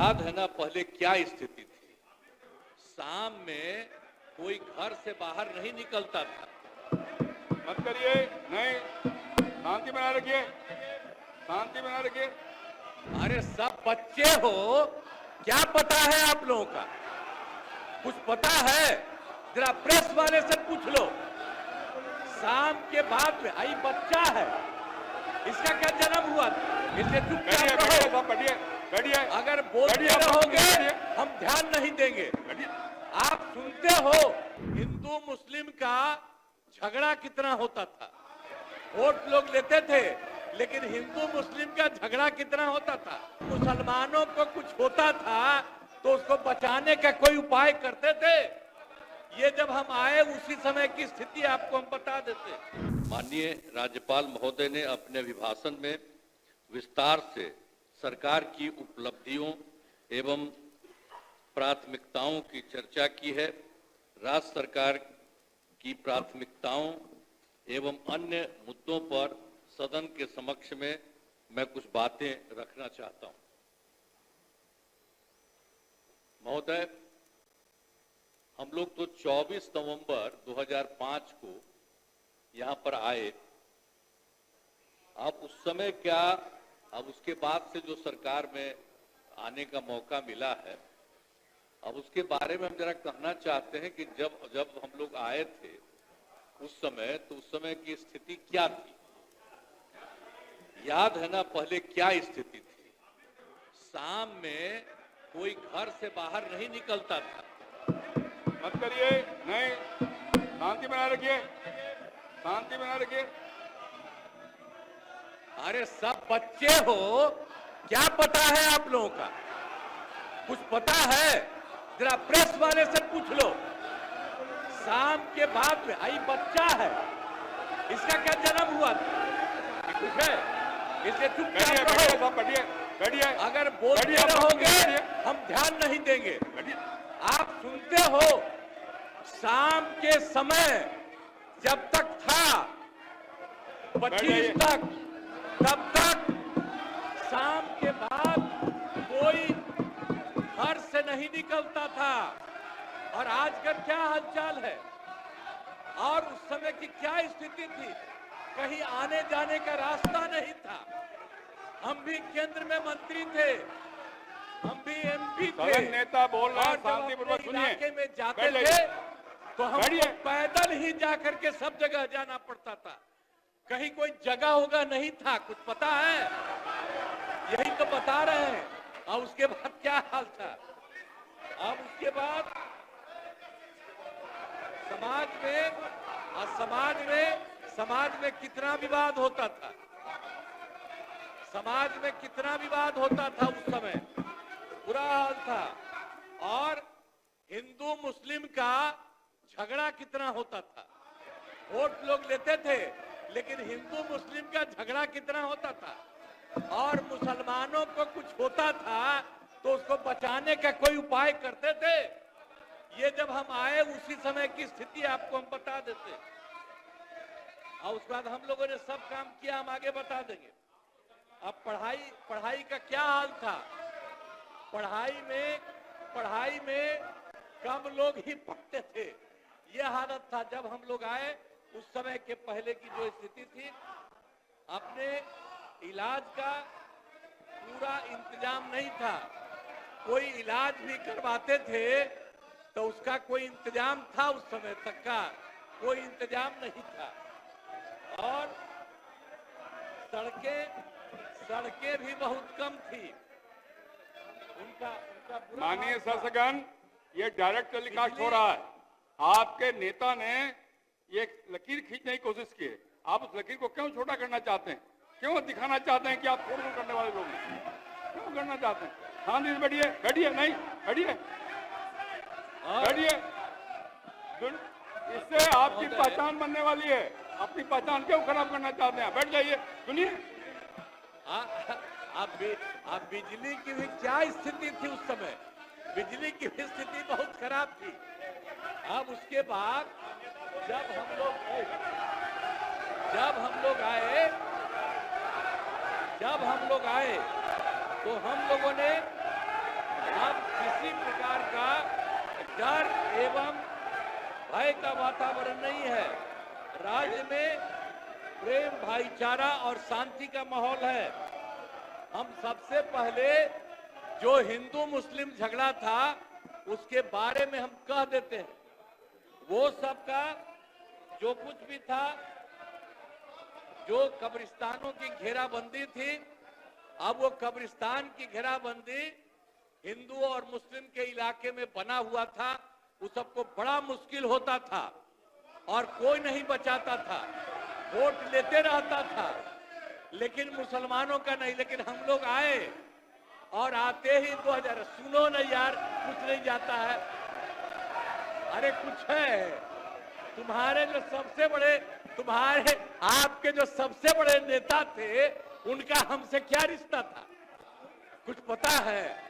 याद है ना पहले क्या स्थिति थी। शाम में कोई घर से बाहर नहीं निकलता था। मत करिए, नहीं, शांति बनाए रखिए, शांति बनाए रखिए। अरे सब बच्चे हो, क्या पता है आप लोगों का? कुछ पता है? जरा प्रेस वाले से पूछ लो। शाम के बाद में आई बच्चा है, इसका क्या जन्म हुआ था? इसलिए चुपचाप रहो। बैठिए, अगर बोलते रहोगे हम ध्यान नहीं देंगे। आप सुनते हो हिंदू मुस्लिम का झगड़ा कितना होता था। वोट लोग लेते थे, लेकिन हिंदू मुस्लिम का झगड़ा कितना होता था। मुसलमानों को कुछ होता था तो उसको बचाने का कोई उपाय करते थे। ये जब हम आए उसी समय की स्थिति आपको हम बता देते। माननीय राज्यपाल महोदय ने अपने अभिभाषण में विस्तार से सरकार की उपलब्धियों एवं प्राथमिकताओं की चर्चा की है। राज्य सरकार की प्राथमिकताओं एवं अन्य मुद्दों पर सदन के समक्ष में मैं कुछ बातें रखना चाहता हूं। महोदय, हम लोग तो 24 नवंबर 2005 को यहां पर आए। अब उस समय क्या, अब उसके बाद से जो सरकार में आने का मौका मिला है, अब उसके बारे में हम जरा कहना चाहते हैं कि जब हम लोग आए थे उस समय, तो उस समय की स्थिति क्या थी। याद है ना पहले क्या स्थिति थी। शाम में कोई घर से बाहर नहीं निकलता था। मत करिए, नहीं, शांति बनाए रखिए, शांति बनाए रखिए। अरे सब बच्चे हो, क्या पता है आप लोगों का? कुछ पता है? जरा प्रेस वाले से पूछ लो। शाम के बाद में आई बच्चा है, इसका क्या जन्म हुआ था? कुछ है? इसलिए चुपचाप रहो। बैठिए, अगर बोलते रहोगे हम ध्यान नहीं देंगे। आप सुनते हो शाम के समय जब तक था 25 तक, तब तक शाम के बाद कोई घर से नहीं निकलता था। और आज का क्या हालचाल है और उस समय की क्या स्थिति थी। कहीं आने जाने का रास्ता नहीं था। हम भी केंद्र में मंत्री थे, हम भी एमपी थे। नेता बोल रहे हैं, और शांतिपूर्वक सुनिए। इलाके में जाते थे तो हमको पैदल ही जाकर के सब जगह जाना पड़ता था। कहीं कोई जगह होगा नहीं था। कुछ पता है? यही तो बता रहे हैं। और उसके बाद क्या हाल था। अब उसके बाद समाज में कितना विवाद होता था। समाज में कितना विवाद होता था उस समय, बुरा हाल था। और हिंदू मुस्लिम का झगड़ा कितना होता था। वोट लोग लेते थे, लेकिन हिंदू मुस्लिम का झगड़ा कितना होता था। और मुसलमानों को कुछ होता था तो उसको बचाने का कोई उपाय करते थे। ये जब हम आए उसी समय की स्थिति आपको हम बता देते। और उसके बाद हम लोगों ने सब काम किया, हम आगे बता देंगे। अब पढ़ाई का क्या हाल था। पढ़ाई में कम लोग ही पढ़ते थे। यह हालत था जब हम लोग आए। उस समय के पहले की जो स्थिति थी, अपने इलाज का पूरा इंतजाम नहीं था। कोई इलाज भी करवाते थे तो उसका कोई इंतजाम था, उस समय तक का कोई इंतजाम नहीं था। और सड़कें भी बहुत कम थी। उनका माननीय शासकगण, ये डायरेक्ट टेलीकास्ट हो रहा है। आपके नेता ने ये लकीर खींचने की कोशिश की है। आप उस लकीर को क्यों छोटा करना चाहते हैं? क्यों दिखाना चाहते हैं कि आप छोड़ करने वाले लोग हैं? क्यों करना चाहते हैं? शांति से बैठिए, नहीं, बैठिए। इससे आपकी पहचान बनने वाली है। अपनी पहचान क्यों खराब करना चाहते हैं? बैठ जाइए, सुनिए। अब बिजली की भी क्या स्थिति थी उस समय। बिजली की भी स्थिति बहुत खराब थी। अब उसके बाद जब हम लोग आए तो हम लोगों ने एवं भय का वातावरण नहीं है। राज्य में प्रेम, भाईचारा और शांति का माहौल है। हम सबसे पहले जो हिंदू मुस्लिम झगड़ा था उसके बारे में हम कह देते हैं। वो सबका जो कुछ भी था, जो कब्रिस्तानों की घेराबंदी थी, अब वो कब्रिस्तान की घेराबंदी हिंदू और मुस्लिम के इलाके में बना हुआ था। उस सबको बड़ा मुश्किल होता था और कोई नहीं बचाता था, वोट लेते रहता था, लेकिन मुसलमानों का नहीं। लेकिन हम लोग आए और आते ही 2000, सुनो ना यार, कुछ नहीं जाता है। अरे कुछ है। तुम्हारे जो सबसे बड़े, तुम्हारे आपके जो सबसे बड़े नेता थे, उनका हमसे क्या रिश्ता था? कुछ पता है?